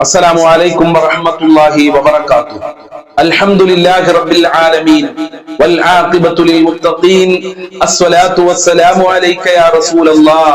السلام عليكم ورحمة الله وبركاته. الحمد لله رب العالمين والعاقبة للمتقين. الصلاة والسلام عليك يا رسول الله.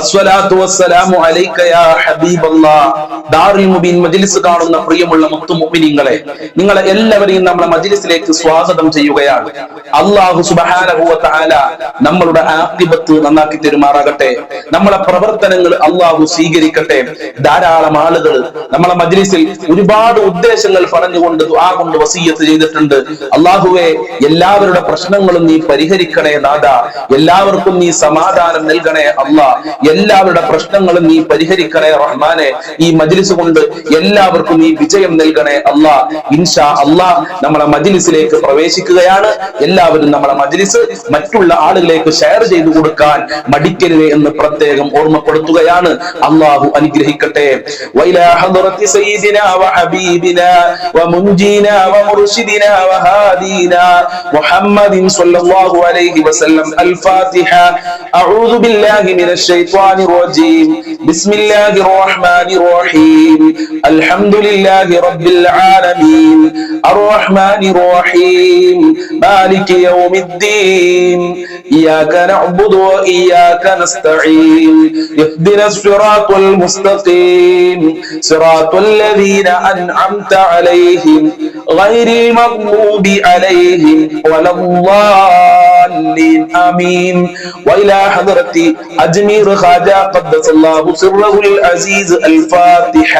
الصلاة والسلام عليك يا حبيب الله. ദാറുൽ മുബീൻ മജ്ലിസ് കാണുന്ന പ്രിയമുള്ള മുത്തു മുഅ്മിനീങ്ങളെ, നിങ്ങളെ എല്ലാവരെയും നമ്മുടെ മജ്ലിസിലേക്ക് സ്വാഗതം ചെയ്യുകയാണ്. അല്ലാഹു സുബ്ഹാനഹു വ തആല നമ്മളുടെ ആഖിബത്ത് നന്നാക്കി തരുമാറാകട്ടെ. നമ്മളെ പ്രവർത്തനങ്ങൾ അല്ലാഹു സ്വീകരിക്കട്ടെ. ധാരാളം ആളുകൾ നമ്മളെ മജ്ലിസിൽ ഒരുപാട് ഉദ്ദേശങ്ങൾ പറഞ്ഞുകൊണ്ട് ദുആ കൊണ്ട് വസിയത്ത് ചെയ്തിട്ടുണ്ട്. അല്ലാഹുവേ, എല്ലാവരുടെ പ്രശ്നങ്ങളും നീ പരിഹരിക്കണേ നാഥ. എല്ലാവർക്കും നീ സമാധാനം നൽകണേ അല്ലാ. എല്ലാവരുടെ പ്രശ്നങ്ങളും നീ പരിഹരിക്കണേ റഹ്മാനെ. ഈ മജ്ലിസ് കൊണ്ട് എല്ലാവർക്കും നീ വിജയം നൽകണേ അല്ലാ. ഇൻഷാ അല്ലാ നമ്മളെ മജ്ലിസിലേക്ക് പ്രവേശിക്കുകയാണ്. എല്ലാവരും നമ്മളെ മജ്ലിസ് മറ്റുള്ള ആളുകളിലേക്ക് ഷെയർ ചെയ്തു കൊടുക്കാൻ മടിക്കരുത് എന്ന് പ്രത്യേകം ഓർമ്മപ്പെടുത്തുകയാണ്. അല്ലാഹു അനുഗ്രഹിക്കട്ടെ. വഇലാ ഹദ്റത്തി സയ്യിദിനാ വഹബീബിനാ വമുൻജീനാ വമുർശിദിനാ വഹാദീനാ മുഹമ്മദിൻ സ്വല്ലല്ലാഹു അലൈഹി വസല്ലം. അൽ-ഫാത്തിഹ. അഊദു ബില്ലാഹി മിനശ് ശൈത്വാനിർ റജീം. ബിസ്മില്ലാഹിർ റഹ്മാനിർ റഹീം. അൽഹംദുലില്ലാഹി റബ്ബിൽ ആലമീൻ. അർ-റഹ്മാനിർ റഹീം. മാലികി യൗമിദ്ദീൻ. ഇയ്യാക നഅ്ബുദു വഇയ്യാക നസ്തഈൻ. ഇഹ്ദിനസ് സിറാത്തൽ മുസ്തഖീം. സിറാത്തൽ ലദീന അൻഅംത അലൈഹിം ഗൈറിൽ മഗ്ദൂബി അലൈഹിം വലദ്ദാലിൻ. ആമീൻ. വഇലാ ഹദ്റത്തി അജ്മീർ ഖാജ ഖദ്ദസല്ലാഹു സിർറഹുൽ അസീസ്. അൽ-ഫാത്തിഹ.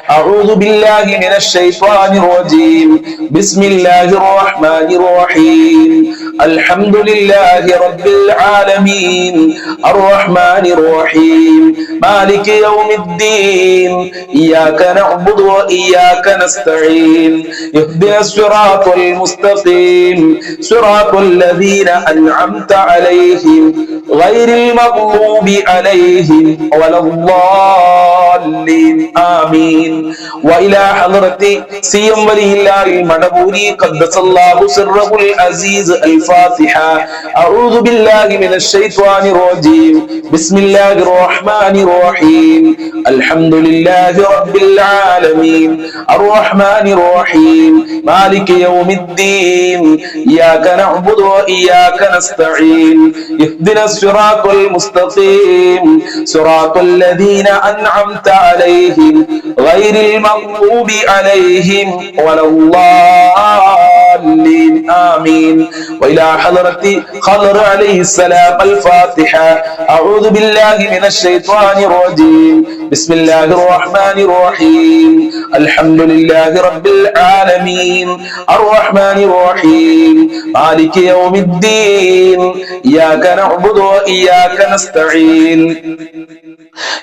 അഊദു ബില്ലാഹി മിനശ് ശൈത്വാനിർ റജീം. ബിസ്മില്ലാഹിർ റഹ്മാനിർ റഹീം. അൽഹംദുലില്ലാഹി റബ്ബിൽ ആലമീൻ. അർ-റഹ്മാനിർ റഹീം. മാലികി യൗമിദ്ദീൻ. ഇയ്യാക നഅ്ബുദു വഇയ്യാക നസ്തഈൻ. ഇഹ്ദിനസ് സിറാത്തൽ മുസ്തഖീം. സിറാത്തൽ ലദീന അൻഅംത അലൈഹിം ഗൈറിൽ മഗ്ദൂബി അലൈഹിം വലദ്ദാലിൻ. ആമീൻ. വഇലാ ഹദ്റത്തി സിയം വലില്ലാഹിൽ മദബൂരി ഖദ്ദസല്ലാഹു സിർറഹുൽ അസീസ്. അൽ-ഫാത്തിഹ. അഊദു ബില്ലാഹി മിനശ് ശൈത്വാനിർ റജീം. ബിസ്മില്ലാഹിർ റഹ്മാനിർ റഹീം. അൽഹംദുലില്ലാഹി റബ്ബിൽ ആലമീൻ. അർ-റഹ്മാനിർ റഹീം. മാലികി യൗമിദ്ദീൻ. ഇയ്യാക നഅ്ബുദു വഇയ്യാക നസ്തഈൻ. ഇഹ്ദിനസ് സിറാത്തൽ മുസ്തഖീം. സിറാത്തൽ ലദീന അൻഅംത അലൈഹിം ഗൈറിൽ മഗ്ദൂബി അലൈഹിം വലദ്ദാലിൻ. ആമീൻ. وإلى حضرة خضر عليه السلام. الفاتحة. أعوذ بالله من الشيطان الرجيم. بسم الله الرحمن الرحيم. الحمد لله رب العالمين. الرحمن الرحيم. مالك يوم الدين. إياك نعبد وإياك نستعين.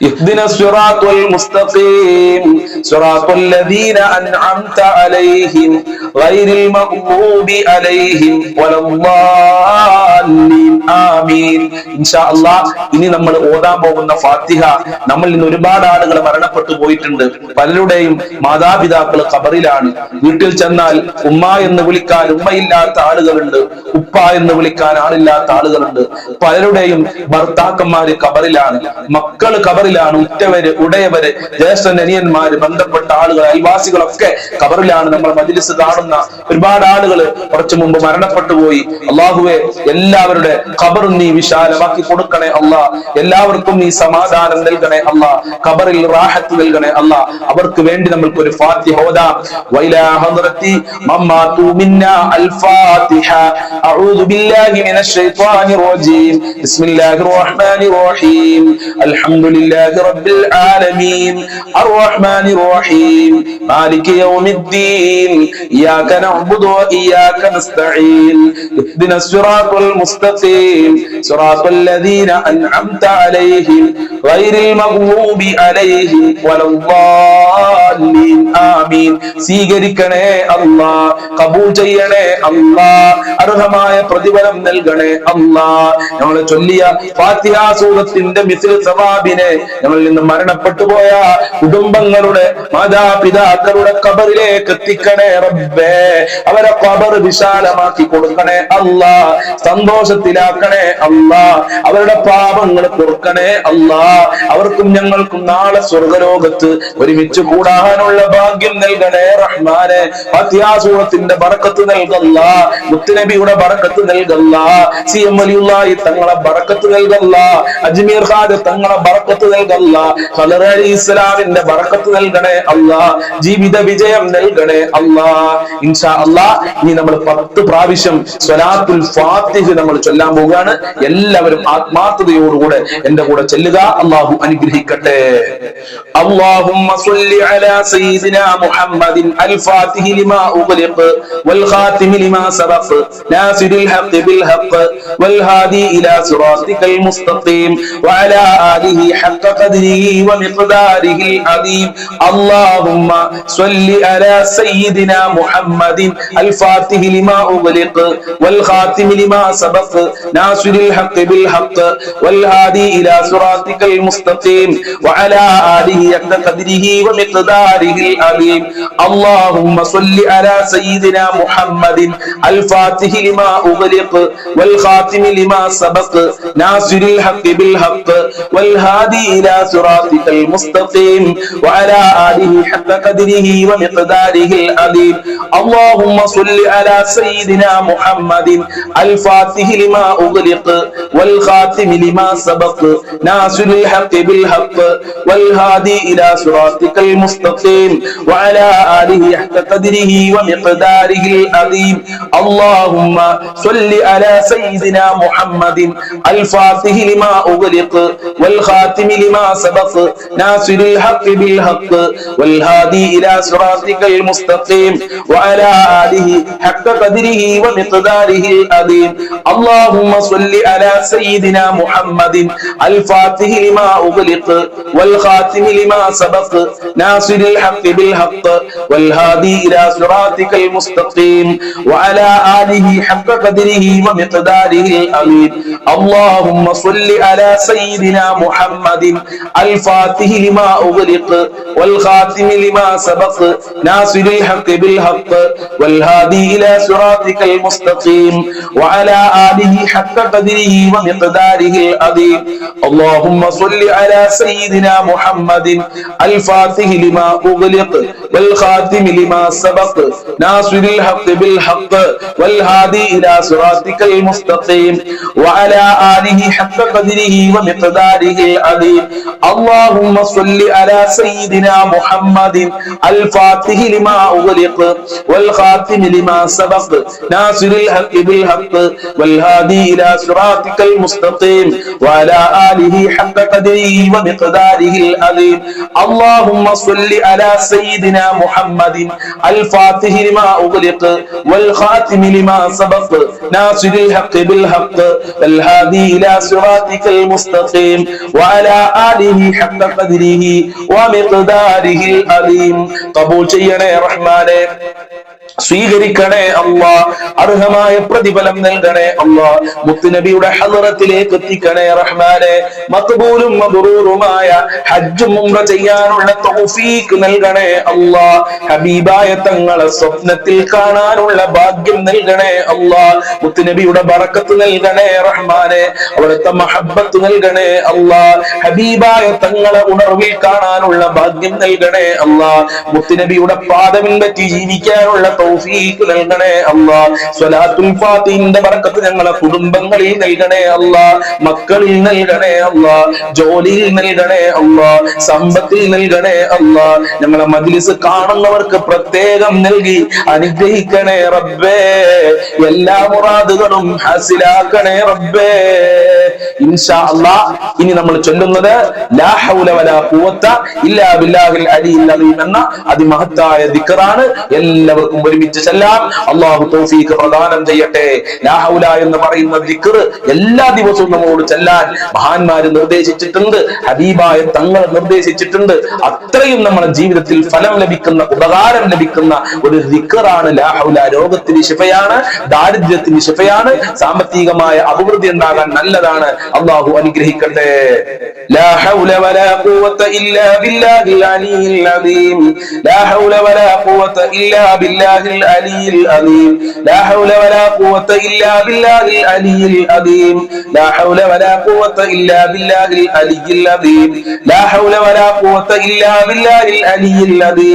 اهدنا الصراط المستقيم. صراط الذين أنعمت عليهم غير المغضوب عليهم ولا الضالين. ആമീൻ. ഇൻഷാ അല്ലാഹ് ഇനി നമ്മൾ ഓതാൻ പോകുന്ന ഫാത്തിഹ, നമ്മൾ ഇന്ന് ഒരുപാട് ആളുകൾ മരണപ്പെട്ടു പോയിട്ടുണ്ട്. പലരുടെയും മാതാപിതാക്കൾ ഖബറിലാണ്. വീട്ടിൽ ചെന്നാൽ ഉമ്മ എന്ന് വിളിക്കാൻ ഉമ്മയില്ലാത്ത ആളുകളുണ്ട്, ഉപ്പ എന്ന് വിളിക്കാൻ ആളില്ലാത്ത ആളുകളുണ്ട്. പലരുടെയും ഭർത്താക്കന്മാര് ഖബറിലാണ്, മക്കള് ഖബറിലാണ്, ഉറ്റവര്, ഉടയവര്, ജ്യേഷ്ഠൻ, അനിയന്മാര്, ബന്ധപ്പെട്ട ആളുകൾ, അയൽവാസികളൊക്കെ ഖബറിലാണ്. നമ്മൾ മജ്ലിസ് കാണുന്ന ഒരുപാട് ആളുകൾ കുറച്ചു മുമ്പ് മരണപ്പെട്ടു പോയി. അല്ലാഹുവേ, എല്ലാവരുടെ ഖബറും നീ വിശാലമാക്കി കൊടുക്കണേ അല്ലാ. എല്ലാവർക്കും നീ സമാധാനം നൽകണേ അല്ലാ. ഖബറിൽ റാഹത്ത് നൽകണേ അല്ലാ. അവർക്ക് വേണ്ടി നമ്മൾക്ക് ഒരു ഫാത്തിഹ ഓതാം. വഇലാ ഹദ്റത്തി മമ്മാതു മിന്നാ. അൽ-ഫാത്തിഹ. അഊദു ബില്ലാഹി മിനശ് ശൈത്വാനിർ റജീം. ബിസ്മില്ലാഹിർ റഹ്മാനിർ റഹീം. അൽഹംദുലില്ലാഹി റബ്ബിൽ ആലമീൻ. അർ-റഹ്മാനിർ റഹീം. മാലികി യൗമിദ്ദീൻ. ഇയ്യാക നഅ്ബുദു വഇയ്യാക നസ്തഈൻ. ഇഹ്ദിനസ് സിറാത്തൽ മുസ്തഖീം. സിറാത്തൽ ലദീന അൻഅംത അലൈഹിം ഗൈറിൽ മഗ്ദൂബി അലൈഹിം വലദ്ദാലിൻ. ആമീൻ. സ്വീകരിക്കണേ അല്ലാ, ഖബൂൽ ചെയ്യണേ അല്ലാ, അർഹമായ പ്രതിഫലം നൽകണേ അല്ലാ. നമ്മൾ ചൊല്ലിയ ഫാത്തിഹ സൂറത്തിന്റെ മിസ്ൽ സവാബിനെ നമ്മളിൽ നിന്ന് മരണപ്പെട്ടു പോയ കുടുംബങ്ങളുടെ മാതാപിതാക്കളുടെ ഖബറിലേക്ക് എത്തിക്കണേ റബ്ബേ. അവരെ ഖബർ വിശാലമാക്കി കൊടുക്കണേ അല്ലാ. സന്തോഷത്തിലാക്കണേ അല്ലാ. അവരുടെ പാപങ്ങൾ പൊറുക്കണേ അല്ലാ. അവർക്കും ഞങ്ങൾക്കും നാളെ സ്വർഗലോകത്ത് ഒരുമിച്ച് കൂടാൻ ഓതാനുള്ള ഭാഗ്യം നൽകണേ റഹ്മാനെ. ഫാത്തിഹ സൂറത്തിന്റെ ബറക്കത്ത് നൽകല്ല, മുത്തുനബിയുടെ ബറക്കത്ത് നൽകല്ല, CM വലിയുള്ളാഹി തങ്ങളെ ബറക്കത്ത് നൽകല്ല, അജ്മീർ ഖാജ തങ്ങളെ ബറക്കത്ത് നൽകല്ല, ഖദർ അലി ഇസ്ലാമിന്റെ ബറക്കത്ത് നൽകണേ അല്ലാ. ജീവിത വിജയം നൽകണേ അല്ലാ. ഇൻഷാ അല്ലാഹ് ഇനി നമ്മൾ 10 പ്രാവശ്യം സ്വലാത്തുൽ ഫാത്തിഹ നമ്മൾ ചൊല്ലാൻ പോവുകയാണ്. എല്ലാവരും ആത്മാർത്ഥതയോടുകൂടെ എന്റെ കൂടെ ചൊല്ലുക. അല്ലാഹു അനുഗ്രഹിക്കട്ടെ. اللهم صل على سيدنا محمد الفاتح لما أغلق والخاتم لما سبق ناصر الحق بالحق والهادي إلى صراطك المستقيم وعلى آله حق قدره ومقداره العظيم. اللهم صل على سيدنا محمد الفاتح لما أغلق والخاتم لما سبق ناصر الحق بالحق والهادي إلى صراطك المستقيم وعلى آله حق قدره ومقداره العظيم. اللهم صل على سيدنا محمد الفاتح لما أغلق والخاتم لما سبق ناصر الحق بالحق والهادي إلى صراطك المستقيم وعلى آله حق قدره ومقداره العظيم. اللهم صل على سيدنا محمد الفاتح لما أغلق والخاتم لما سبق ناصر الحق بالحق والهادي إلى صراطك المستقيم وعلى آله حق قدره ومقداره العظيم. اللهم صل على سيدنا محمد الفاتح لما أغلق والخاتم لما سبق ناصر الحق بالحق والهادي إلى صراطك المستقيم وعلى آله حق قدره ومقداره العظيم. اللهم صل على سيدنا محمد الفاتح لما أغلق والخاتم لما سبق ناصر الحق بالحق والهادي إلى صراطك المستقيم وعلى آله حق قدره ومقداره العظيم. اللهم صل على سيدنا محمد الفاتح لما أغلق والخاتم لما سبق ناصر الحق بالحق والهادي إلى صراطك المستقيم وعلى آله حق قدره ومقداره العظيم. اللهم صل على سيدنا محمد الفاتح لما أغلق والخاتم لما سبق ناصر الحق بالحق والهادي إلى صراطك المستقيم وعلى آله حق قدره ومقداره العظيم. اللهم صل على سيدنا محمد الفاتح لما أغلق والخاتم لما سبق ناصر الحق بالحق والهادي إلى صراطك المستقيم وعلى آله حق قدره ومقداره العظيم. اللهم صل على سيدنا محمد الفاتح لما أغلق والخاتم لما سبق ناصر الحق بالحق والهادي إلى صراطك المستقيم وعلى آله حق قدره ومقداره العظيم. قبول ചെയ്യണേ റഹ്മാനേ, സ്വീകരിക്കണേ അല്ലാ, അർഹമായ പ്രതിഫലം നൽകണേ അല്ലാ, മുത്തുനബിയുടെ ഹളറത്തിലേക്ക് എത്തിക്കണേ റഹ്മാനെ. മഖ്ബൂലും മബ്റൂറുമായ ഹജ്ജും ഉംറ ചെയ്യാനുള്ള തൗഫീഖ് നൽകണേ അല്ലാ. ഹബീബായ തങ്ങളെ സ്വപ്നത്തിൽ കാണാനുള്ള ഭാഗ്യം നൽകണേ അല്ലാ. മുത്തുനബിയുടെ ബറക്കത്ത് നൽകണേ റഹ്മാനെ, അവിടുത്തെ മഹബ്ബത്ത് നൽകണേ അല്ലാ. ഹബീബായ തങ്ങളെ ഉണർവിൽ കാണാനുള്ള ഭാഗ്യം നൽകണേ അല്ലാ. മുത്തുനബിയുടെ പാദം പറ്റി ജീവിക്കാനുള്ള തൗഫീഖ് നൽകണേ അല്ലാ. സ്വലാത്തുൽ ഫാത്തിഹിന്റെ ബറക്കത്ത് ഞങ്ങളെ കുടുംബങ്ങളിൽ നൽകണേ അല്ലാ, മക്കളിൽ നൽകണേ അല്ലാ, ജോലിയിൽ നൽകണേ അല്ലാ, സമ്പത്തിൽ നൽകണേ അല്ലാ. ഞങ്ങളെ മജ്ലിസ് കാണുന്നവർക്ക് പ്രത്യേകം നൽകി അനുഗ്രഹിക്കണേ റബ്ബേ. എല്ലാ മുറാദുകളും ഹാസിലാക്കണേ റബ്ബേ. ഇൻഷാ അല്ലാഹ് ഇനി നമ്മൾ ചൊല്ലുന്നത് ലാ ഹൗല വലാ ഖുവത ഇല്ലാ ബില്ലാഹിൽ അലിയിൽ അലീം എന്ന അതിമഹത്തായ ദിക്റാണ്. എല്ലാവർക്കും ഒരുമിച്ച് ചൊല്ലാം. അല്ലാഹു തൗഫീഖ് പ്രദാനം ചെയ്യട്ടെ. ലാ ഹൗല എന്ന് പറയുന്ന ദിക്ർ എല്ലാ ദിവസവും നമ്മളോട് ചൊല്ലാൻ മഹാന്മാര് നിർദ്ദേശിച്ചിട്ടുണ്ട്, ഹബീബായ തങ്ങൾ നിർദ്ദേശിച്ചിട്ടുണ്ട്. അത്രയും നമ്മുടെ ജീവിതത്തിൽ ഫലം ലഭിക്കുന്ന, ഉപകാരം ലഭിക്കുന്ന ഒരു ദിക്റാണ് ലാ ഹൗല. രോഗത്തിന് ശിഫയാണ്, ദാരിദ്ര്യത്തിന് ശിഫയാണ്, സാമ്പത്തികമായ അഭിവൃദ്ധി ഉണ്ടാകാൻ നല്ലതാണ്. അല്ലാഹു അനുഗ്രഹിക്കട്ടെ. ലാ ഹൗല വലാ ഖുവത ഇല്ലാ ബില്ലാഹിൽ അലിയിൽ അലീം. ലാ ഹൗല വലാ ഖുവത ഇല്ലാ ബില്ലാഹിൽ അലിയിൽ അലീം. ലാ ഹൗല വലാ ഖുവത ഇല്ലാ ബില്ലാഹിൽ അലിയിൽ അലീം. ലാ ഹൗല വലാ ഖുവത ഇല്ലാ ബില്ലാഹിൽ അലിയിൽ അലീം. ലാ ഹൗല വലാ ഖുവത ഇല്ലാ ബില്ലാഹിൽ അലിയിൽ അലീം.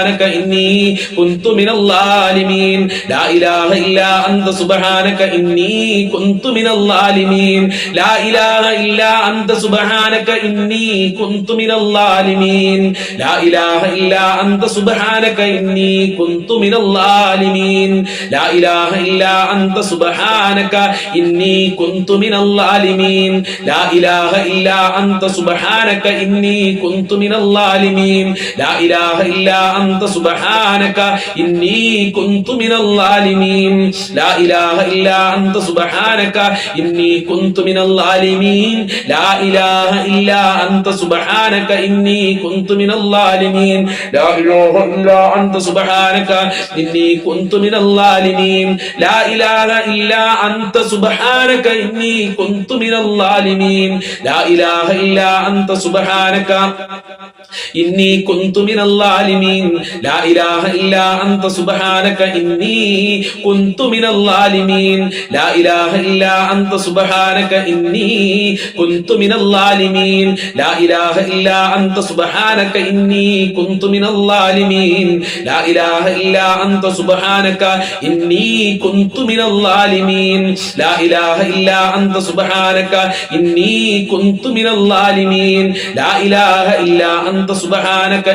സുബ്ഹാനക ഇന്നി കുന്തു മിനൽ ളാലിമീൻ ലാ ഇലാഹ ഇല്ലാ അൻത സുബ്ഹാനക ഇന്നി കുന്തു മിനൽ ളാലിമീൻ ലാ ഇലാഹ ഇല്ലാ അൻത സുബ്ഹാനക ഇന്നി കുന്തു മിനൽ ളാലിമീൻ ലാ ഇലാഹ ഇല്ലാ അൻത സുബ്ഹാനക ഇന്നി കുന്തു മിനൽ ളാലിമീൻ ലാ ഇലാഹ ഇല്ലാ അൻത സുബ്ഹാനക ഇന്നി കുന്തു മിനൽ ളാലിമീൻ ലാ ഇലാഹ ഇല്ലാ അൻത സുബ്ഹാനക ഇന്നി കുന്തു മിനൽ ളാലിമീൻ ലാ ഇലാഹ ഇല്ലാ അൻത സുബ്ഹാനക ഇന്നി കുന്തു മിനൽ ളാലിമീൻ ലാ ഇലാഹ ഇല്ലാ അൻത സുബ്ഹാനക ഇന്നി കുന്തു മിനൽ ളാലിമീൻ ലാ ഇലാഹ ഇല്ലാ അൻത സുബ്ഹാനക ഇന്നി കുന്തു മിനൽ ളാലിമീൻ ലാ ഇലാഹ ഇല്ലാ അൻത സുബ്ഹാനക ഇന്നി കുന്തു മിനൽ ളാലിമീൻ ലാ ഇലാഹ ഇല്ലാ അൻത സുബ്ഹാനക ഇന്നി കുന്തു മിനൽ ളാലിമീൻ ലാ ഇലാഹ ഇല്ലാ അൻത സുബ്ഹാനക ഇന്നി കുന്തു മിനൽ ളാലിമീൻ ലാ ഇലാഹ ഇല്ലാ അൻത സുബ്ഹാനക ഇന്നി കുന്തു മിനൽ ളാലിമീൻ ലാ ഇലാഹ ഇല്ലാ അൻത സുബ്ഹാനക ഇന്നി കുന്തു മിനൽ ളാലിമീൻ ലാ ഇലാഹ ഇല്ലാ അൻത സുബ്ഹാനക ഇന്നി കുന്തു മിനൽ ളാലിമീൻ ലാ ഇലാഹ ഇല്ലാ അൻത സുബ്ഹാനക ഇന്നി കുന്തു മിനൽ ളാലിമീൻ ലാ ഇലാഹ ഇല്ലാ അൻത സുബ്ഹാനക ഇന്നി കുന്തു മിനൽ ളാലിമീൻ ലാ ഇലാഹ ഇല്ലാ അൻത സുബ്ഹാനക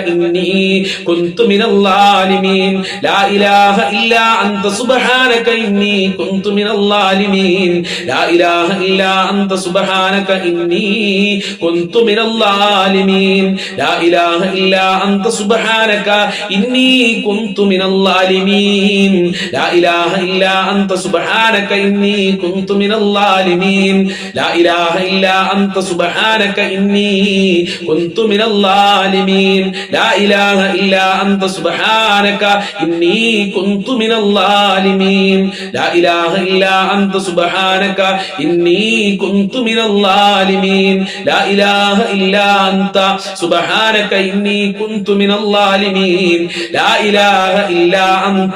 ഇന്നി കുന്തു മിനൽ ളാലിമീൻ ലാ ഇലാഹ ഇല്ലാ അൻത സുബ്ഹാനക ഇന്നി കുന്തു മിനൽ ളാലിമീൻ ലാ ഇലാഹ ഇല്ലാ അൻത സുബ്ഹാനക ഇന്നി കുന്തു മിനൽ ളാലിമീൻ ലാ ഇലാഹ ഇല്ലാ അൻത സുബ്ഹാനക ഇന്നി കുന്തു മിനൽ ളാലിമീൻ ലാ ഇലാഹ ഇല്ലാ അൻത സുബ്ഹാനക ഇന്നി കുന്തു മിനൽ ളാലിമീൻ ലാ ഇലാഹ ഇല്ലാ അൻത സുബ്ഹാനക ഇന്നി കുന്തു മിനൽ ളാലിമീൻ ലാ ഇലാഹ ഇല്ലാ അൻത സുബ്ഹാനക ഇന്നി കുന്തു മിനൽ ളാലിമീൻ ലാ ഇലാഹ ഇല്ലാ അൻത സുബ്ഹാനക ഇന്നി കുന്തു മിനൽ ളാലിമീൻ ലാ ഇലാഹ ഇല്ലാ അൻത സുബ്ഹാനക ഇന്നി കുന്തു മിനൽ ളാലിമീൻ ലാ ഇലാഹ ഇല്ലാ അൻത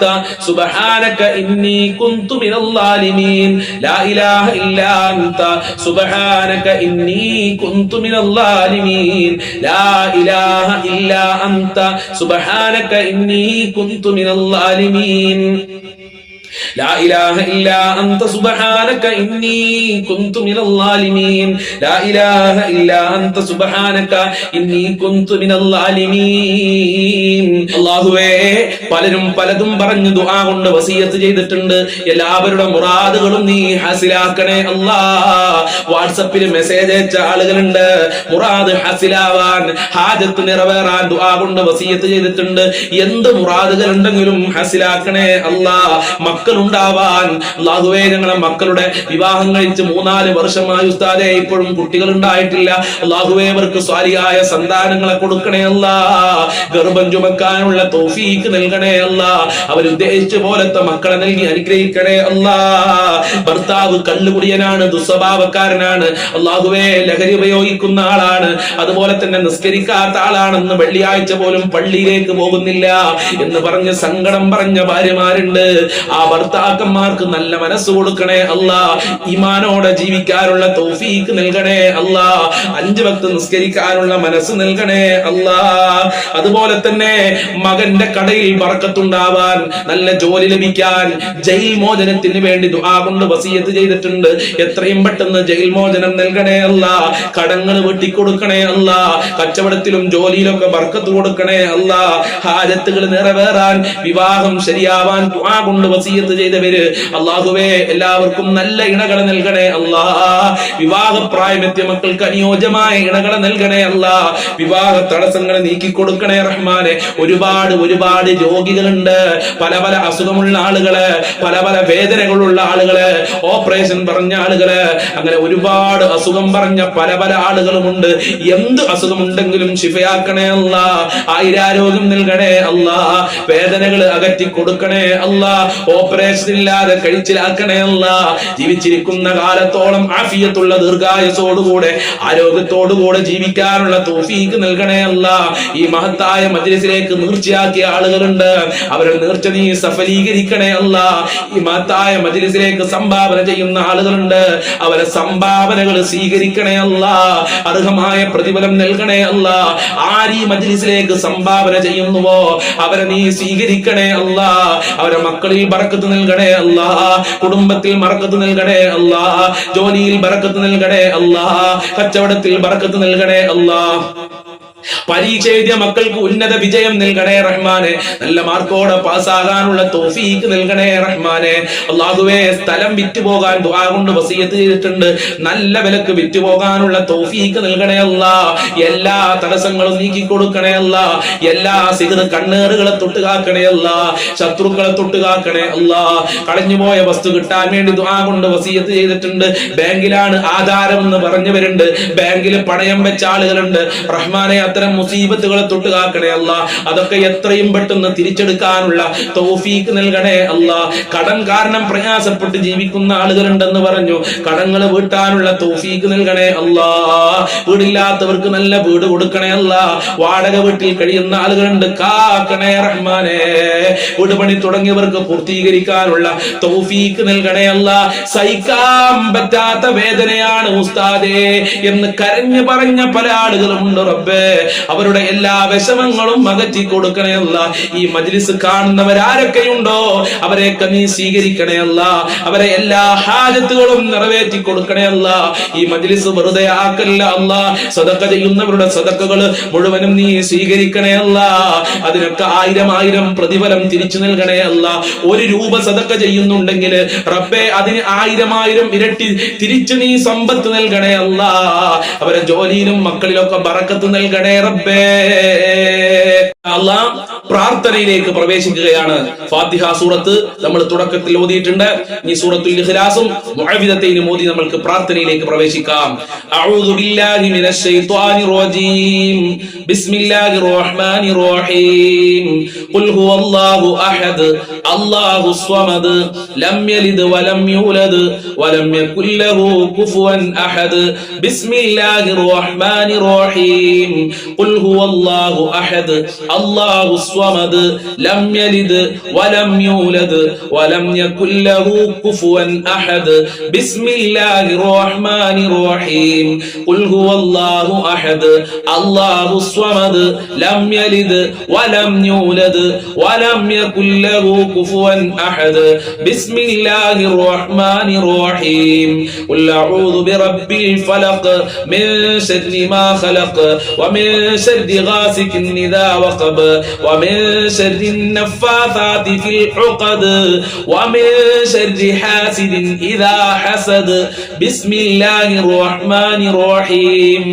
സുബ്ഹാനക ഇന്നി കുന്തു മിനൽ ളാലിമീൻ ലാ ഇലാഹ ഇല്ലാ അൻത സുബ്ഹാനക ഇന്നി കുന്തു മിനൽ ളാലിമീൻ ലാ ഇലാഹ ഇല്ലാ അൻത സുബ്ഹാനക ഇന്നി കുന്തു മിനൽ ളാലിമീൻ لا إله إلا أنت سبحانك إني كنت من الظالمين لا إله إلا أنت سبحانك إني كنت من الظالمين അല്ലാഹുവേ പലരും പലതും പറഞ്ഞു ദുആ കൊണ്ട് വസിയത്ത് ചെയ്തിട്ടുണ്ട് എല്ലാവരുടെ മുറാദുകളും നീ ഹാസിലാക്കണേ അല്ലാഹ് വാട്ട്സ്ആപ്പിൽ മെസ്സേജ് അയച്ച ആളുകളുണ്ട് മുറാദ് ഹാസിലാവാൻ ഹാജത്ത് നിറവേറാൻ ദുആ കൊണ്ട് വസിയത്ത് ചെയ്തിട്ടുണ്ട് എന്ത് മുറാദുകൾ ഉണ്ടെങ്കിലും ഹാസിലാക്കണേ അല്ലാഹ് മക്കളുണ്ടാവാൻ അല്ലാഹുവേ ഞങ്ങളെ മക്കളുടെ വിവാഹം കഴിച്ച് 3-4 വർഷമായി ഉസ്താദേ ഇപ്പോഴും കുട്ടികൾ ഉണ്ടായിട്ടില്ല അല്ലാഹുവേ അവർക്ക് സ്വാലിഹായ സന്താനങ്ങളെ കൊടുക്കണേ അല്ലാഹ് ഗർഭം ചുമക്കാനുള്ള തൗഫീഖ് നൽകണേ അല്ലാഹ് അവരുദ്ദേശിച്ച പോലത്തെ മക്കളെ നൽകി അനുഗ്രഹിക്കണേ അല്ലാഹ് ഭർത്താവ് കള്ളുകുടിയനാണ് ദുസ്വഭാവക്കാരനാണ് അല്ലാഹുവേ ലഹരി ഉപയോഗിക്കുന്ന ആളാണ് അതുപോലെ തന്നെ നിസ്കരിക്കാത്ത ആളാണെന്ന് വെള്ളിയാഴ്ച പോലും പള്ളിയിലേക്ക് പോകുന്നില്ല എന്ന് പറഞ്ഞ് സങ്കടം പറഞ്ഞ ഭാര്യമാരുണ്ട് ആ ഭർത്താക്കന്മാർക്ക് നല്ല മനസ്സ് കൊടുക്കണേ അല്ലാഹ് ഈമാനോടെ ജീവിക്കാനുള്ള തൗഫീഖ് നൽകണേ അല്ലാഹ് 5 വക്ത് നിസ്കരിക്കാനുള്ള മനസ്സ് നൽകണേ അല്ലാഹ് അതുപോലെ തന്നെ മകന്റെ കടയിൽ ബർക്കത്തുണ്ടാവാൻ നല്ല ജോലി ലഭിക്കാൻ ജയിൽ മോചനത്തിന് വേണ്ടി ദുആ കൊണ്ട് വസിയത്ത് ചെയ്തിട്ടുണ്ട് എത്രയും പെട്ടെന്ന് ജയിൽ മോചനം നൽകണേ അല്ലാഹ് കടങ്ങൾ വെട്ടിക്കൊടുക്കണേ അല്ലാഹ് കച്ചവടത്തിലും ജോലിയിലൊക്കെ ബർക്കത്ത് കൊടുക്കണേ അല്ലാഹ് ഹാജത്തുകൾ നിറവേറാൻ വിവാഹം ശരിയാവാൻ ദുആ കൊണ്ട് വസിയത്ത് ചെയ്തവര് അല്ലാഹുവേ എല്ലാവർക്കും നല്ല ഇണകളെ നൽകണേ അല്ലാഹ് വിവാഹപ്രായമെത്തിയ മക്കൾക്ക് അനുയോജ്യമായ ഇണകളെ നൽകണേ അല്ലാഹ് വിവാഹ തടസ്സങ്ങളെ നീക്കി കൊടുക്കണേ റഹ്മാനെ ഒരുപാട് രോഗികളുണ്ട് പല പല അസുഖമുള്ള ആളുകള് പല പല വേദനകളുള്ള ആളുകള് ഓപ്പറേഷൻ പറഞ്ഞ ആളുകള് അങ്ങനെ ഒരുപാട് അസുഖം പറഞ്ഞ പല പല ആളുകളുമുണ്ട് എന്ത് അസുഖമുണ്ടെങ്കിലും ശിഫയാക്കണേ അല്ലാഹ് ആയിരാരോഗ്യം നൽകണേ അല്ലാഹ് വേദനകൾ അകറ്റി കൊടുക്കണേ അല്ലാഹ് ഓപ്പറേഷൻ ഇല്ലാതെ കഴിച്ചിലാക്കണേ അല്ല. ജീവിച്ചിരിക്കുന്ന കാലത്തോളം ആഫിയത്തുള്ള ദീർഘായുസ്സോടുകൂടെ ആരോഗ്യത്തോടുകൂടെ ജീവിക്കാനുള്ള തൗഫീഖ് നൽകണേ അല്ല. ഈ മഹത്തായ മജ്ലിസിലേക്ക് നീർച്ചയാക്കിയ ആളുകളുണ്ട്, അവരെ നീർച്ച നീ സഫലീകരിക്കണേ അല്ല. ഈ മഹത്തായ മജ്ലിസിലേക്ക് സംഭാവന ചെയ്യുന്ന ആളുകളുണ്ട്, അവരെ സംഭാവനകൾ സ്വീകരിക്കണേ അല്ല. അർഹമായ പ്രതിഫലം നൽകണേ അല്ല. ആര് ഈ മജ്ലിസിലേക്ക് സംഭാവന ചെയ്യുന്നുവോ അവരെ നീ സ്വീകരിക്കണേ അല്ല. അവരെ മക്കളിൽ ബറക്കത്ത് നൽകണേ അല്ല, കുടുംബത്തിൽ ബറക്കത്ത് നൽകണേ അല്ല, ജോലിയിൽ ബറക്കത്ത് നൽകണേ അല്ല, കച്ചവടത്തിൽ ബറക്കത്ത് നൽകണേ അല്ല. പരീക്ഷ എഴുതിയ മക്കൾക്ക് ഉന്നത വിജയം നൽകണേ റഹ്മാനെ. നല്ല മാർക്കോടെ പാസ്സാകാനുള്ള തൗഫീഖ് നൽകണേ റഹ്മാനെ. അല്ലാഹുവേ, സ്ഥലം വിറ്റുപോകാൻ ദുആ കൊണ്ട് വസിയത്ത് ചെയ്തിട്ടുണ്ട്, നല്ല വിലക്ക് വിറ്റുപോകാനുള്ള തൗഫീഖ് നൽകണേ അല്ലാ. എല്ലാ തടസ്സങ്ങളും നീക്കി കൊടുക്കണേ അല്ലാ. എല്ലാ സിഹ്ർ കണ്ണേറുകളെ തൊട്ടുകാക്കണേ അല്ലാ. ശത്രുക്കളെ തൊട്ടുകാക്കണേ അല്ലാ. കളഞ്ഞുപോയ വസ്തു കിട്ടാൻ വേണ്ടി ദുആ കൊണ്ട് വസിയത്ത് ചെയ്തിട്ടുണ്ട്. ബാങ്കിലാണ് ആധാരം എന്ന് പറഞ്ഞവരുണ്ട്, ബാങ്കിൽ പണയം വെച്ച ആളുകളുണ്ട്. റഹ്മാനെ, അത്തരം മുസീബത്തുകളെ തൊട്ടുകാക്കണേ അല്ലാ. അതൊക്കെ എത്രയും പെട്ടെന്ന് തിരിച്ചെടുക്കാനുള്ള തൗഫീഖ് നൽകണേ അല്ലാ. കടം കാരണം പ്രയാസപ്പെട്ട് ജീവിക്കുന്ന ആളുകളുണ്ടെന്ന് പറഞ്ഞു, കടങ്ങൾ വീട്ടാനുള്ള തൗഫീഖ് നൽകണേ അല്ലാ. വീടില്ലാത്തവർക്ക് നല്ല വീട് കൊടുക്കണേ അല്ലാ. വാടക വീട്ടിൽ കഴിയുന്ന ആളുകളുണ്ട്, കാക്കണേ റഹ്മാനെ. വീട് പണി തുടങ്ങിയവർക്ക് പൂർത്തീകരിക്കാനുള്ള തൗഫീഖ് നൽകണേ അല്ലാ. സഹിക്കാൻ പറ്റാത്ത വേദനയാണ് ഉസ്താദേ എന്ന് കരഞ്ഞു പറഞ്ഞ പല ആളുകളുണ്ട് റബ്ബേ. അവരുടെ എല്ലാ വിഷമങ്ങളും അകറ്റി കൊടുക്കണേ അല്ല. ഈ മജ്ലിസ് കാണുന്നവരാരൊക്കെയുണ്ടോ അവരെയൊക്കെ നീ സ്വീകരിക്കണേ അല്ല. അവരെ എല്ലാ ഹാജത്തുകളും നിറവേറ്റി കൊടുക്കണേ അല്ല. ഈ മജ്ലിസ് വെറുതെ ആക്കല്ല അല്ല. സദഖ ചെയ്യുന്നവരുടെ സദഖകൾ മുഴുവനും നീ സ്വീകരിക്കണേ അല്ല. അതിനൊക്കെ 1000 പ്രതിഫലം തിരിച്ചു നൽകണേ അല്ല. 1 രൂപ സദഖ ചെയ്യുന്നുണ്ടെങ്കിൽ റബ്ബേ അതിന് 1000 ഇരട്ടി തിരിച്ചു നീ സമ്പത്ത് നൽകണേ അല്ല. അവരെ ജോലിയിലും മക്കളിലൊക്കെ ബറക്കത്ത് നൽകണേ റബ്ബേ. അല്ലാഹ്, പ്രാർത്ഥനയിലേക്ക് പ്രവേശിക്കുകയാണ്. ഫാത്തിഹ സൂറത്ത് നമ്മൾ തുടക്കത്തിൽ ഓതിയിട്ടുണ്ട്. ഈ സൂറത്തുൽ ഇഖ്ലാസും മുഅവ്വിദത്തൈനും ഓതി നമ്മൾക്ക് പ്രാർത്ഥനയിലേക്ക് പ്രവേശിക്കാം. അഊദു ബില്ലാഹി മിനശ് ശൈത്വാനിർ റജീം. ബിസ്മില്ലാഹിർ റഹ്മാനിർ റഹീം. ഖുൽ ഹുവല്ലാഹു അഹദ് അല്ലാഹുസ് സ്വമദ് ലം യലിദ് വലം യൂലദ് വലം യകുൽ ലഹു കുഫുവൻ അഹദ്. ബിസ്മില്ലാഹിർ റഹ്മാനിർ റഹീം. ഖുൽ ഹുവല്ലാഹു അഹദ് അല്ലാഹുസ് സ്വമദ് ലം യലിദ് വലം യൂലദ് വലം യകുൽ ലഹു കുഫുവൻ അഹദ്. ബിസ്മില്ലാഹിർ റഹ്മാനിർ റഹീം. ഖുൽ ഹുവല്ലാഹു അഹദ് അല്ലാഹുസ് സ്വമദ് ലം യലിദ് വലം യൂലദ് വലം യകുൽ ലഹു കുഫുവൻ അഹദ്. ബിസ്മില്ലാഹിർ റഹ്മാനിർ റഹീം. ഖുൽ അഊദു ബിറബ്ബിൽ ഫലഖ് മിൻ ശർരി മാ ഖലഖ് വമിൻ ശർരി ഗാസികിൻ ഇദാ വഖബ വമിൻ ശർരി النفاثات في العقد ومن شر حاسد إذا حسد. بسم الله الرحمن الرحيم.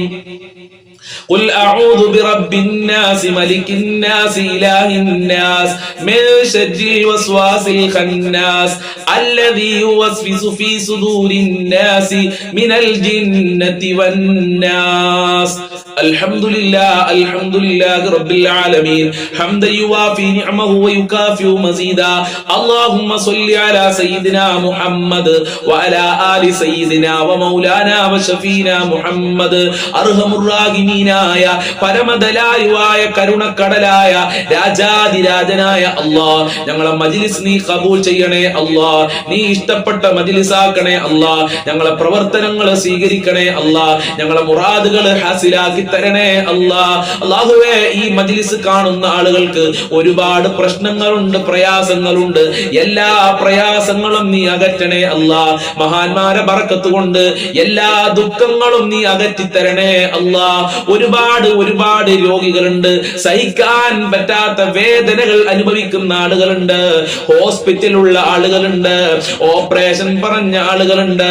قل أعوذ برب الناس ملك الناس إله الناس من شر الوسواس الخناس الذي يوسوس في صدور الناس من الجنة والناس. الحمد لله رب العالمين حمدا يوافي نعمه ويكافئ مزيدا. اللهم صل على سيدنا محمد وعلى آل سيدنا ومولانا وشفينا محمد. أرحم الراحمين പരമദയാലുവായ കരുണക്കടലായ രാജാതിരാജനായ അല്ലാഹ്, ഞങ്ങളെ മജ്ലിസ് നീ ഖബൂൽ ചെയ്യണേ അല്ലാഹ്. നീ ഇഷ്ടപ്പെട്ട മജ്ലിസാക്കണേ അല്ലാഹ്. ഞങ്ങളെ പ്രവർത്തനങ്ങൾ സ്വീകരിക്കണേ അല്ലാഹ്. ഞങ്ങളെ മുറാദുകൾ ഹാസിലാക്കി തരണേ അല്ലാഹ്. അല്ലാഹുവേ, ഈ മജ്ലിസ് കാണുന്ന ആളുകൾക്ക് ഒരുപാട് പ്രശ്നങ്ങളുണ്ട്, പ്രയാസങ്ങളുണ്ട്. എല്ലാ പ്രയാസങ്ങളും നീ അകറ്റണേ അല്ലാഹ്. മഹാന്മാരെ ബറക്കത്ത് കൊണ്ട് എല്ലാ ദുഃഖങ്ങളും നീ അകറ്റിത്തരണേ അല്ലാഹ്. ഒരുപാട് രോഗികളുണ്ട്, സഹിക്കാൻ പറ്റാത്ത വേദനകൾ അനുഭവിക്കുന്ന ആളുകളുണ്ട്, ഹോസ്പിറ്റലുള്ള ആളുകളുണ്ട്, ഓപ്പറേഷൻ പറഞ്ഞ ആളുകളുണ്ട്,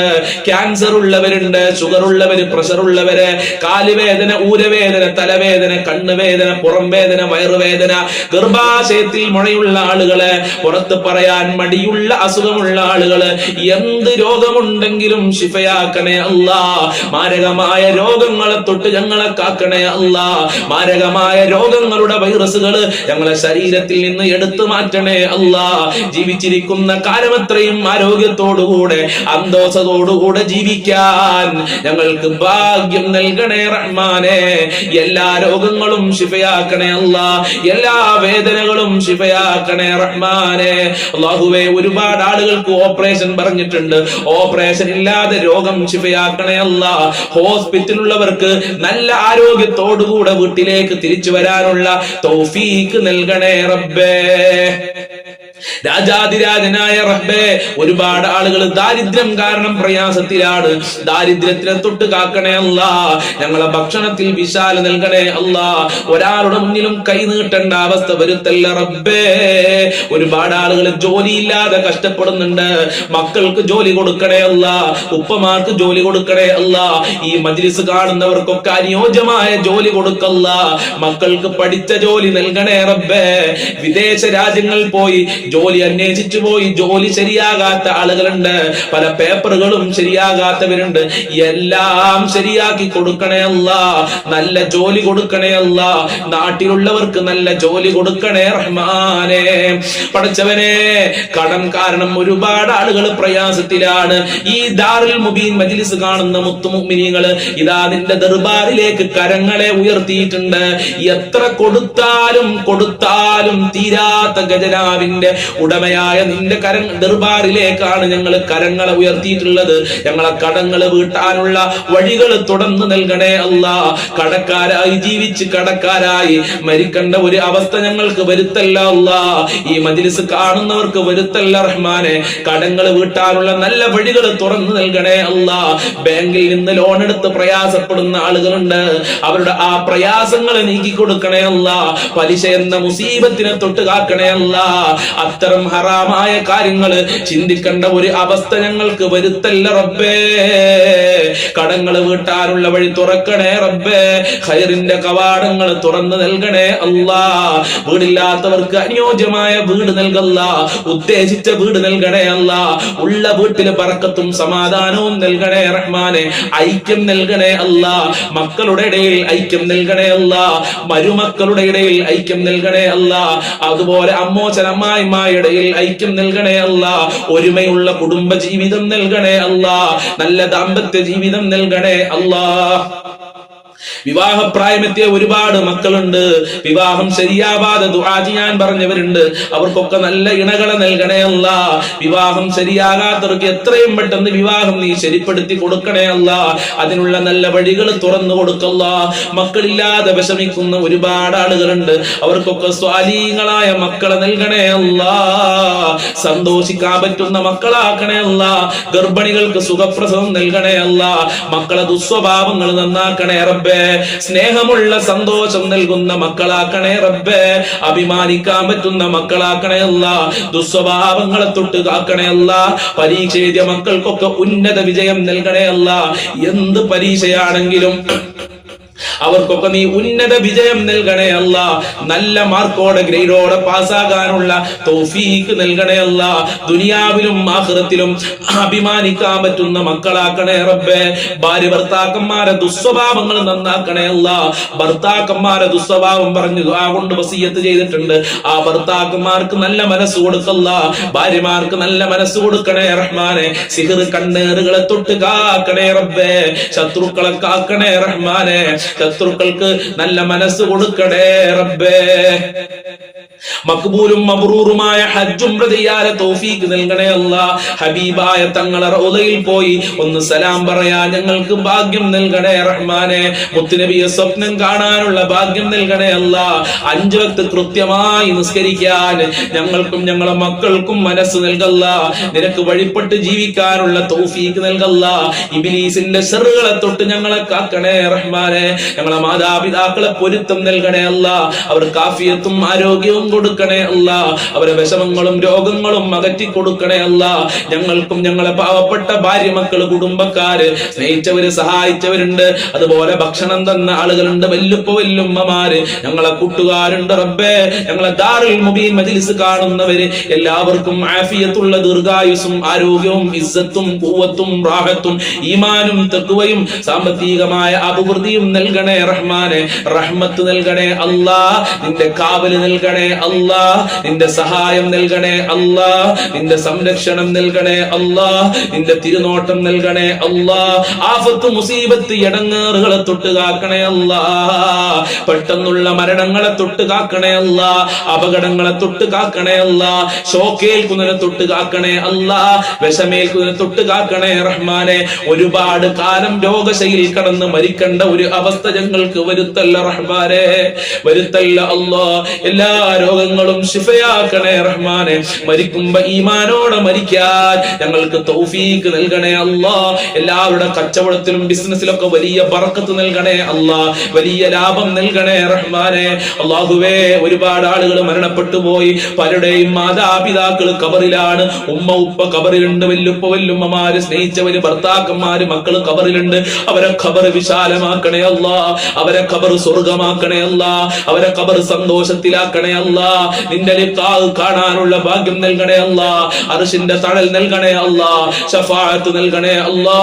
ക്യാൻസർ ഉള്ളവരുണ്ട്, ഷുഗർ ഉള്ളവര്, പ്രഷർ ഉള്ളവര്, കാലുവേദന, ഊരവേദന, തലവേദന, കണ്ണുവേദന, പുറം വേദന, വയറുവേദന, ഗർഭാശയത്തിൽ മുഴയുള്ള ആളുകള്, പുറത്ത് പറയാൻ മടിയുള്ള അസുഖമുള്ള ആളുകള്, എന്ത് രോഗമുണ്ടെങ്കിലും ശിഫയാക്കണേ അല്ലാഹ്. മാരകമായ രോഗങ്ങളെ തൊട്ട് ഞങ്ങളെ കാക്കണേ അല്ലാ. മാരകമായ രോഗങ്ങളുടെ വൈറസുകൾ ഞങ്ങളെ ശരീരത്തിൽ നിന്ന് എടുത്തു മാറ്റണേ അല്ലാ. ജീവിച്ചിരിക്കുന്ന കാലമത്രയും ആരോഗ്യത്തോടുകൂടെ അന്തോസത്തോടുകൂടെ ജീവിക്കാൻ ഞങ്ങൾക്ക് ഭാഗ്യം നൽകണേ റഹ്മാനെ. എല്ലാ രോഗങ്ങളും ശിഫയാക്കണേ അല്ലാ. എല്ലാ വേദനകളും ശിഫയാക്കണേ റഹ്മാനെ. അല്ലാഹുവേ, ഒരുപാട് ആളുകൾക്ക് ഓപ്പറേഷൻ പറഞ്ഞിട്ടുണ്ട്. ഓപ്പറേഷൻ ഇല്ലാതെ രോഗം ശിഫയാക്കണേ അല്ലാ. ഹോസ്പിറ്റലുള്ളവർക്ക് നല്ല ആരോഗ്യത്തോടുകൂടെ വീട്ടിലേക്ക് തിരിച്ചു വരാനുള്ള തൗഫീക്ക് നൽകണേ റബ്ബേ. രാജാതിരാജനായ റബ്ബേ, ഒരുപാട് ആളുകൾ ദാരിദ്ര്യം കാരണം പ്രയാസത്തിലാണ്. ദാരിദ്ര്യത്തിനെ തൊട്ട് കാക്കണേ അല്ലാ. ഞങ്ങളെ ഭക്ഷണത്തിൽ വിശാല നൽകണേ അല്ലാ. ഒരാളുടെ മുന്നിലും കൈ നീട്ടേണ്ട അവസ്ഥ വരുത്തല്ല റബ്ബേ. ഒരുപാട് ആളുകൾ ജോലിയില്ലാതെ കഷ്ടപ്പെടുന്നുണ്ട്. മക്കൾക്ക് ജോലി കൊടുക്കണേ അല്ലാ. ഉപ്പമാർക്ക് ജോലി കൊടുക്കണേ അല്ലാ. ഈ മജ്ലിസ് കാണുന്നവർക്കൊക്കെ അനുയോജ്യമായ ജോലി കൊടുക്കല്ല. മക്കൾക്ക് പഠിച്ച ജോലി നൽകണേ റബ്ബേ. വിദേശ രാജ്യങ്ങളിൽ പോയി ജോലി അന്വേഷിച്ചു പോയി ജോലി ശരിയാകാത്ത ആളുകളുണ്ട്. പല പേപ്പറുകളും ശരിയാകാത്തവരുണ്ട്. എല്ലാം ശരിയാക്കി കൊടുക്കണേ അല്ലാ. നല്ല ജോലി കൊടുക്കണേ അല്ലാ. നാട്ടിലുള്ളവർക്ക് നല്ല ജോലി കൊടുക്കണേ റഹ്മാനെ. പടച്ചവനെ, കടം കാരണം ഒരുപാട് ആളുകൾ പ്രയാസത്തിലാണ്. ഈ ദാറുൽ മുബീൻ മജ്ലിസ് കാണുന്ന മുത്തുമുഅ്മിനീങ്ങൾ ഇതാ നിന്റെ ദർബാറിലേക്ക് കരങ്ങളെ ഉയർത്തിയിട്ടുണ്ട്. എത്ര കൊടുത്താലും തീരാത്ത ഖജനാവിന്റെ ഉടമയായ നിന്റെ ദർബാറിലേക്കാണ് ഞങ്ങൾ കരങ്ങളെ ഉയർത്തിയിട്ടുള്ളത്. ഞങ്ങളെ കടങ്ങള് വീട്ടാനുള്ള വഴികൾ തുറന്നു നൽകണേ അല്ലാ. കടക്കാരായി ജീവിച്ച് കടക്കാരായി മരിക്കേണ്ട ഒരു അവസ്ഥ ഞങ്ങൾക്ക് വരുത്തല്ല അല്ലാ. ഈ മജ്ലിസ് കാണുന്നവർക്ക് വരുത്തല്ല റഹ്മാനെ. കടങ്ങൾ വീട്ടാനുള്ള നല്ല വഴികൾ തുറന്നു നൽകണേ അല്ലാ. ബാങ്കിൽ നിന്ന് ലോൺ എടുത്ത് പ്രയാസപ്പെടുന്ന ആളുകളുണ്ട്. അവരുടെ ആ പ്രയാസങ്ങൾ നീക്കി കൊടുക്കണേ അല്ലാ. പലിശ എന്ന മുസീബത്തിനെ തൊട്ട് കാക്കണേ അല്ലാ. അത്തരം ഹറാമായ കാര്യങ്ങള് ചിന്തിക്കേണ്ട ഒരു അവസ്ഥ ഞങ്ങൾക്ക് വരുത്തല്ല റബ്ബേ. കടങ്ങൾ വീട്ടാനുള്ള വഴി തുറക്കണേ റബ്ബേ. ഖൈറിന്റെ കവാടങ്ങൾ തുറന്നു നൽകണേ അല്ലാ. വീടില്ലാത്തവർക്ക് അനുയോജ്യമായ വീട് നൽകല്ല. ഉദ്ദേശിച്ച വീട് നൽകണേ അല്ലാ. ഉള്ള വീട്ടില് ബറക്കത്തും സമാധാനവും നൽകണേ റഹ്മാനെ. ഐക്യം നൽകണേ അല്ലാ. മക്കളുടെ ഇടയിൽ ഐക്യം നൽകണേ അല്ലാ. മരുമക്കളുടെ ഇടയിൽ ഐക്യം നൽകണേ അല്ലാ. അതുപോലെ അമ്മോച്ചനമ്മായിമാരുടെ ഇടയിൽ ഐക്യം നൽകണേ അല്ലാ. ഒരുമയുള്ള കുടുംബ ജീവിതം നൽകണേ അല്ലാ. നല്ല ദാമ്പത്യ ജീവിതം നൽകണേ അല്ലാ. വിവാഹപ്രായമെത്തിയ ഒരുപാട് മക്കളുണ്ട്. വിവാഹം ശരിയാവാതെ ദുആ ചെയ്യാൻ പറഞ്ഞവരുണ്ട്. അവർക്കൊക്കെ നല്ല ഇണകളെ നൽകണേ അല്ലാ. വിവാഹം ശരിയാകാത്തവർക്ക് എത്രയും പെട്ടെന്ന് വിവാഹം നീ ശരിപ്പെടുത്തി കൊടുക്കണേ അല്ലാ. അതിനുള്ള നല്ല വഴികൾ തുറന്നു കൊടുക്കല്ല. മക്കളില്ലാതെ വിഷമിക്കുന്ന ഒരുപാട് ആളുകളുണ്ട്. അവർക്കൊക്കെ സ്വാലീങ്ങളായ മക്കളെ നൽകണേ അല്ലാ. സന്തോഷിക്കാൻ പറ്റുന്ന മക്കളാക്കണേ അല്ലാ. ഗർഭിണികൾക്ക് സുഖപ്രസവം നൽകണേ അല്ലാ. മക്കളെ ദുസ്വഭാവങ്ങൾ നന്നാക്കണേ റബ്ബേ. സ്നേഹമുള്ള സന്തോഷം നൽകുന്ന മക്കളാക്കണേ റബ്ബേ. അഭിമാനിക്കാൻ പറ്റുന്ന മക്കളാക്കണേ അല്ലാ. ദുസ്വഭാവങ്ങളെ തൊട്ട് കാക്കണേ അല്ലാ. പരീക്ഷ എഴുതിയ മക്കൾക്കൊക്കെ ഉന്നത വിജയം നൽകണേ അല്ലാ. എന്ത് പരീക്ഷയാണെങ്കിലും അവർക്കൊക്കെ നീ ഉന്നത വിജയം നൽകണേ അല്ലാ. നല്ല മാർക്കോടെ ഗ്രേഡോടെ പാസ്സാകാനുള്ള തൗഫീക്ക് നൽകണേ അല്ലാ. ദുനിയാവിലും ആഖിറത്തിലും അഭിമാനിക്കാൻ പറ്റുന്ന മക്കളാക്കണേ റബ്ബേ. ഭാര്യ ഭർത്താക്കന്മാരെ ദുസ്വഭാവങ്ങൾ നന്നാക്കണേ അല്ലാ. ഭർത്താക്കന്മാരെ ദുസ്വഭാവം പറഞ്ഞു ദുആ കൊണ്ട് വസിയത്ത് ചെയ്തിട്ടുണ്ട്. ആ ഭർത്താക്കന്മാർക്ക് നല്ല മനസ്സ് കൊടുക്കല്ല. ഭാര്യമാർക്ക് നല്ല മനസ്സ് കൊടുക്കണേ റഹ്മാനെ. സിഹ്ർ കണ്ണേറുകളെ തൊട്ട് കാക്കണേ റബ്ബേ. ശത്രുക്കളെ കാക്കണേ റഹ്മാനെ. ശത്രുക്കൾക്ക് നല്ല മനസ്സ് കൊടുക്കണേ റബ്ബേ. മഖ്ബൂലും മബ്റൂറുമായ ഹജ്ജും ചെയ്യാൻ തൗഫീക്ക് നൽകണേ അല്ലാ. ഹബീബായ തങ്ങളെ റൗളയിൽ പോയി ഒന്ന് സലാം പറയാൻ ഞങ്ങൾക്ക് ഭാഗ്യം നൽകണേ റഹ്മാനെ. മുത്തുനബിയെ സ്വപ്നം കാണാനുള്ള ഭാഗ്യം നൽകണേ അല്ലാ. 5 വക്ത് കൃത്യമായി നിസ്കരിക്കാൻ ഞങ്ങൾക്കും ഞങ്ങളെ മക്കൾക്കും മനസ്സ് നൽകല്ല. നിനക്ക് വഴിപ്പെട്ട് ജീവിക്കാനുള്ള തൗഫീക്ക് നൽകല്ല. ഇബ്ലീസിന്റെ ശർറുകളെ തൊട്ട് ഞങ്ങളെ കാക്കണേ റഹ്മാനെ. ഞങ്ങളെ മാതാപിതാക്കളെ പൊരുത്തം നൽകണേ അല്ലാ. അവർ കാഫിയത്തും ആരോഗ്യവും കൊടുക്കണേ അല്ലാ. അവരെ വിഷമങ്ങളും രോഗങ്ങളും അകറ്റി കൊടുക്കണേ അല്ലാ. ഞങ്ങൾക്കും ഞങ്ങളെ പാവപ്പെട്ട ഭാര്യ മക്കള് കുടുംബക്കാര് സ്നേഹിച്ചവര് സഹായിച്ചവരുണ്ട്, അതുപോലെ ഭക്ഷണം തന്ന ആളുകളുണ്ട്, വല്ലുപ്പ വല്ലുമ്മമാര്, ഞങ്ങളെ കൂട്ടുകാരുണ്ട് റബ്ബേ. ഞങ്ങളെ ദാറുൽ മുബീൻ മജ്ലിസ് കാണുന്നവര് എല്ലാവർക്കും ആഫിയത്തുള്ള ദീർഘായുസ്സും ആരോഗ്യവും ഇസ്സത്തും ഖുവ്വത്തും റാഹത്തും ഈമാനും തഖ്വയും സാമ്പത്തികമായ അഭിവൃദ്ധിയും നൽകണേ റഹ്മാനെ. റഹ്മത്ത് നൽകണേ അല്ലാ. നിന്റെ കാവല് നൽകണേ അല്ലാ. നിന്റെ സഹായം നൽകണേ അല്ലാ. നിന്റെ സംരക്ഷണം നൽകണേ അല്ലാ. നിന്റെ തിരുനോട്ടം നൽകണേ അല്ലാ. ആഫത്ത് മുസീബത്ത് ഇടങ്ങേറുകളെ തൊട്ട് കാക്കണേ അല്ലാ. പെട്ടെന്നുള്ള മരണങ്ങളെ തൊട്ട് കാക്കണേ അല്ലാ. അപകടങ്ങളെ തൊട്ട് കാക്കണേ അല്ലാ. ഷോക്കേൽക്കുന്നതിനെ തൊട്ട് കാക്കണേ അല്ലാ. വിഷമേൽക്കുന്നതിനെ തൊട്ട് കാക്കണേ റഹ്മാനെ. ഒരുപാട് കാലം രോഗശൈലിയിൽ കടന്ന് മരിക്കേണ്ട ഒരു അവസ്ഥ ഞങ്ങൾക്ക് വരുത്തല്ല റഹ്മാനെ, വരുത്തല്ല അല്ലാ. എല്ലാ രോഗങ്ങളും ശിഫയാക്കണേ റഹ്മാനെ. മരിക്കുമ്പോ ഈമാനോടെ മരിക്കാൻ ഞങ്ങൾക്ക് തൗഫീക്ക് നൽകണേ അല്ലാ. എല്ലാവരുടെ കച്ചവടത്തിലും ബിസിനസ്സിലൊക്കെ വലിയ ബറക്കത്ത് നൽകണേ അല്ലാ. വലിയ ലാഭം നൽകണേ റഹ്മാനെ. അല്ലാഹുവേ, ഒരുപാട് ആളുകൾ മരണപ്പെട്ടു പോയി. പലരുടെയും മാതാപിതാക്കൾ ഖബറിലാണ്. ഉമ്മ ഉപ്പ ഖബറിലുണ്ട്, വല്ലുപ്പ വല്ലുമ്മമാര്, സ്നേഹിച്ചവര്, ഭർത്താക്കന്മാര്, മക്കള് ഖബറിലുണ്ട്. അവരെ ഖബർ വിശാലമാക്കണേ അല്ലാ. അവരെ ഖബർ സ്വർഗമാക്കണേ അല്ലാ. അവരെ ഖബർ സന്തോഷത്തിലാക്കണേ അല്ലാ. നിന്റെ ലിഖാഹ് കാണാനുള്ള ഭാഗ്യം നൽകണേ അല്ലാ. അർശിന്റെ തണൽ നൽകണേ അല്ലാ. ശഫാഅത്ത് നൽകണേ അല്ലാ.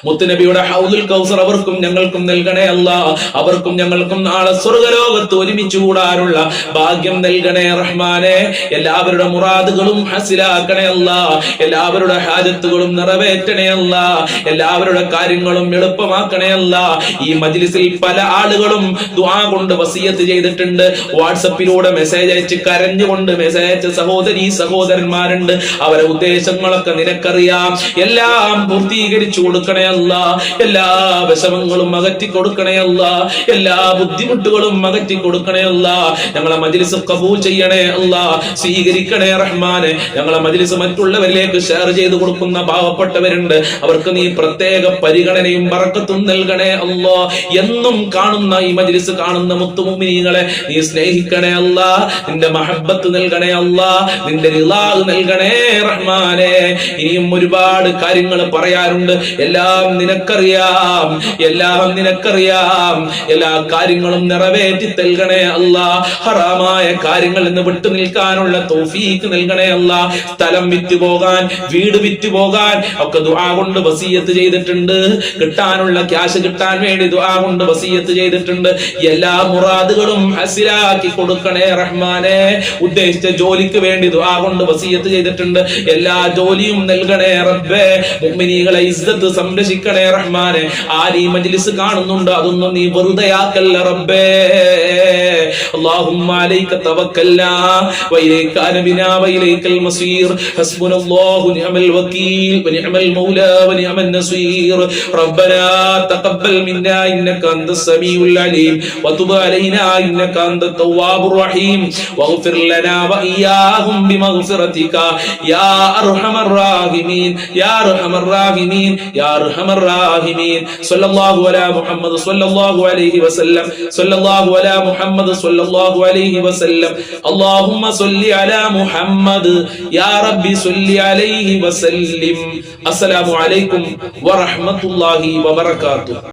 മുത്തുനബിയുടെ ഹൗദുൽ കൗസർ അവർക്കും ഞങ്ങൾക്കും നൽകണേ അല്ലാ. അവർക്കും ഞങ്ങൾക്കും നാളെ സ്വർഗ്ഗലോകത്ത് ഒരുമിച്ച് കൂടാനുള്ള ഭാഗ്യം നൽകണേ റഹ്മാനെ. എല്ലാവരുടെ മുറാദുകളും ഹസിലാക്കണേ അല്ലാ. എല്ലാവരുടെ ഹാജത്തുകളും നിറവേറ്റണേ അല്ലാ. എല്ലാവരുടെ കാര്യങ്ങളും എളുപ്പമാക്കണേ അല്ലാ. ഈ മജ്ലിസിൽ പല ആളുകളും ദുആ കൊണ്ട് വസിയത്ത് ചെയ്തിട്ടുണ്ട്. വാട്സപ്പിലൂടെ മെസ്സേജ് അയച്ച് കരഞ്ഞുകൊണ്ട് മെസ്സേജ് അയച്ച സഹോദരീ സഹോദരന്മാരുണ്ട്. അവരെ ഉദ്ദേശങ്ങളൊക്കെ നിനക്കറിയാം. എല്ലാം പൂർത്തീകരിച്ചു കൊടുക്കണേ അല്ലാ. എല്ലാ വിഷമങ്ങളും അകറ്റി കൊടുക്കണേ അല്ലാ. എല്ലാ ബുദ്ധിമുട്ടുകളും അകറ്റി കൊടുക്കണേ അല്ലാ. ഞങ്ങളെ മജ്ലിസ് ഖബൂൽ ചെയ്യണേ അല്ലാ. സ്വീകരിക്കണേ റഹ്മാനെ. ഞങ്ങളെ മജ്ലിസ് മറ്റുള്ളവരിലേക്ക് ഷെയർ ചെയ്തു കൊടുക്കുന്ന പാവപ്പെട്ടവരുണ്ട്. അവർക്ക് നീ പ്രത്യേക പരിഗണനയും ബറക്കത്തും നൽകണേ അല്ലാ. എന്നും കാണുന്ന ഈ മജ്ലിസ് കാണുന്ന മുത്തുമുഅ്മിനീങ്ങളെ നീ സ്നേഹിക്കണേ അല്ലാ. നിന്റെ മഹബ്ബത്ത് നൽകണേ അല്ലാ. നിന്റെ റിളാ നൽകണേ റഹ്മാനെ. ഇനിയും ഒരുപാട് കാര്യങ്ങൾ പറയാറുണ്ട്. എല്ലാം നിനക്കറിയാം, എല്ലാം നിനക്കറിയാം. എല്ലാ കാര്യങ്ങളും നിറവേറ്റി നൽകണേ അല്ലാ. ഹറാമായ കാര്യങ്ങളിൽ നിന്ന് വിട്ടു നിൽക്കാനുള്ള തൗഫീക്ക് നൽകണേ അല്ലാ. സ്ഥലം വിറ്റുപോകാൻ, വീട് വിറ്റുപോകാൻ ഒക്കെ ദുആ കൊണ്ട് വസിയത്ത് ചെയ്തിട്ടുണ്ട്. കിട്ടാനുള്ള ക്യാഷ് കിട്ടാൻ വേണ്ടി ദുആ കൊണ്ട് വസിയത്ത് ചെയ്തിട്ടുണ്ട്. എല്ലാ മുറാദുകളും ഹസിലാക്കി കൊടുക്കണേ റഹ്മാനെ. ഉദ്ദേശിച്ച ജോലിക്ക് വേണ്ടി ദുആ കൊണ്ട് വസിയത്ത് ചെയ്തിട്ടുണ്ട്. എല്ലാ ജോലിയും നൽകണേ റബ്ബേ. മുഅ്മിനീകളെ ഇസ്സത്ത് സംരക്ഷിക്കണേ റഹ്മാനെ. ആരീ മജ്ലിസ് കാണുന്നുണ്ട്, അതൊന്നും നീ വെറുതെയാക്കല്ല റബ്ബേ. اللهم عليك توكلنا وإليك أنبنا وإليك المصير حسبنا الله ونعم الوكيل ونعم المولى ونعم النصير ربنا تقبل منا إنك أنت السميع العليم وتب علينا إنك أنت التواب الرحيم واغفر لنا وإياهم بمغفرتك يا أرحم الراحمين يا أرحم الراحمين يا أرحم الراحمين صلى الله على محمد صلى الله عليه وسلم صلى الله على محمد صلى الله عليه وسلم اللهم صل على محمد يا ربي صل عليه وسلم. السلام عليكم ورحمة الله وبركاته.